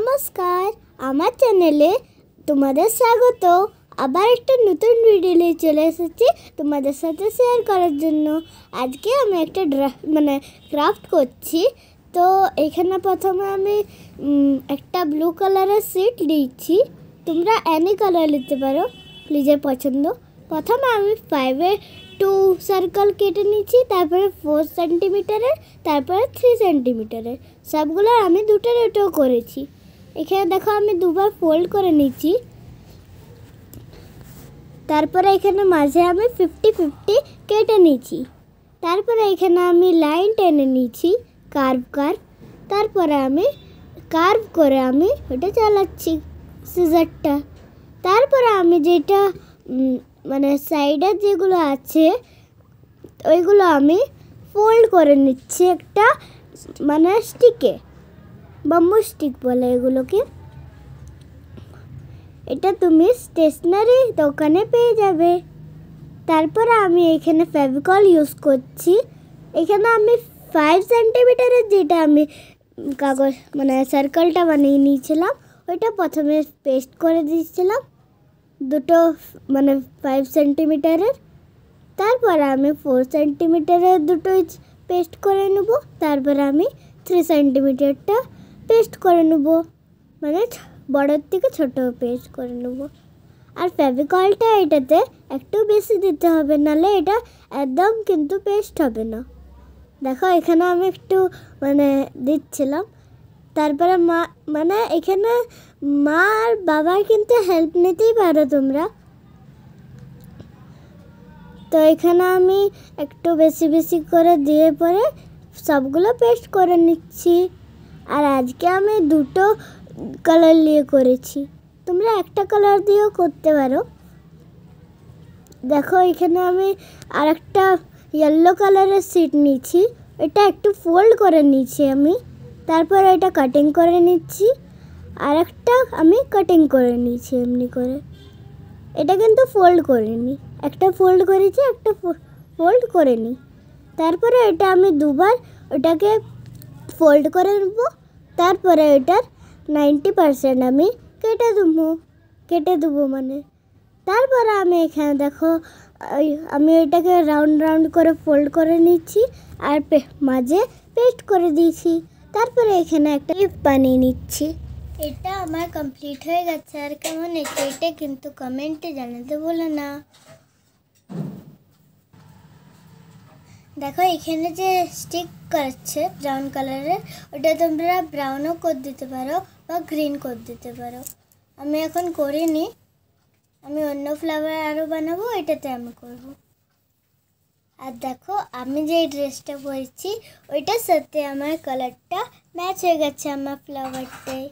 নমস্কার, আমার চ্যানেলে তোমাদের স্বাগত। আবার একটা নতুন ভিডিও নিয়ে চলে এসেছি তোমাদের সাথে শেয়ার করার জন্য। আজকে আমি একটা ক্রাফট করছি। তো এখানে প্রথমে আমি একটা ব্লু কালারের শিট নিয়েছি। তোমরা এনি কালার নিতে পারো, নিজের পছন্দ। প্রথমে আমি 5-2 সার্কেল কেটে নিচ্ছি, তারপরে 4 সেন্টিমিটারের, তারপরে 3 সেন্টিমিটারের। সবগুলো আমি দুটো করেছি। এখানে দেখো আমি দুবার ফোল্ড করে নিচ্ছি। তারপরে এখানে মাঝে আমি 50-50 কেটে নিচ্ছি। তারপরে এখানে আমি লাইন টেনে নিচ্ছি, কার্ভ। তারপরে আমি কার্ভ করে আমি ওটা চালাচ্ছি সিজারটা। তারপরে আমি যেটা সাইডের যেগুলো আছে ওইগুলো আমি ফোল্ড করে নিচ্ছি একটা স্টিকে, বাম্বু স্টিক বলে এগুলোকে। এটা তুমি স্টেশনারি দোকানে পেয়ে যাবে। তারপরে আমি এখানে ফেভিকল ইউজ করছি। এখানে আমি 5 সেন্টিমিটারের যেটা আমি কাগজ সার্কেলটা বানিয়ে নিয়েছিলাম, ওইটা প্রথমে পেস্ট করে দিয়েছিলাম দুটো 5 সেন্টিমিটারের। তারপরে আমি 4 সেন্টিমিটারের দুটোই পেস্ট করে নেব। তারপরে আমি 3 সেন্টিমিটারটা পেস্ট করে নেব, বড়োর থেকে ছোটো পেস্ট করে নেব। আর ফেভিকলটা এটাতে একটু বেশি দিতে হবে, নাহলে এটা একদম কিন্তু পেস্ট হবে না। দেখো এখানে আমি একটু দিচ্ছিলাম। তারপরে এখানে মা আর বাবার কিন্তু হেল্প নিতেই পারো তোমরা। তো এখানে আমি একটু বেশি করে দিয়ে পরে সবগুলো পেস্ট করে নিচ্ছি। আর আজকে আমি দুটো কালার নিয়ে করেছি, তোমরা একটা কালার দিয়েও করতে পারো। দেখো এখানে আমি আরেকটা ইয়েলো কালারের শিট নিয়েছি, এটা একটু ফোল্ড করে নিচ্ছি আমি। তারপরে এটা কাটিং করে নিচ্ছি, আর একটা আমি কাটিং করে নিচ্ছি এমনি করে। এটা কিন্তু ফোল্ড করিনি, একটা ফোল্ড করেছি, একটা ফোল্ড করে নিই। তারপরে এটা আমি দুবার ওটাকে ফোল্ড করে নেব। তারপরে এটার 90% আমি কেটে দেবো তারপরে আমি এখানে দেখো আমি এটাকে রাউন্ড করে ফোল্ড করে নিচ্ছি, আর মাঝে পেস্ট করে দিয়েছি। তারপরে এখানে একটা লিফ বানিয়ে নিচ্ছি। এটা আমার কমপ্লিট হয়ে গেছে। আর কেমন হয়েছে এটা কিন্তু কমেন্টে জানাতে ভুলো না। দেখো এখানে যে স্টিক করছে ব্রাউন কালারের, ওটা তোমরা ব্রাউনও করে দিতে পারো বা গ্রিন করে দিতে পারো। আমি এখন করিনি, আমি অন্য ফ্লাওয়ার আরও বানাবো, এটাতে আমি করব। আর দেখো আমি যে ড্রেসটা পরেছি ওইটার সাথে আমার কালারটা ম্যাচ হয়ে গেছে আমার ফ্লাওয়ারটাই।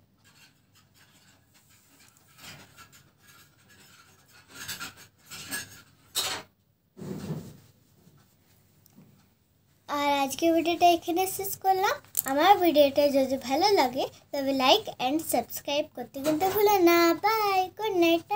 আর আজকে ভিডিওটা এখানে শেষ করলাম। আমার ভিডিওটা যদি ভালো লাগে তবে লাইক অ্যান্ড সাবস্ক্রাইব করতে কিন্তু ভুলো না। Bye, good night.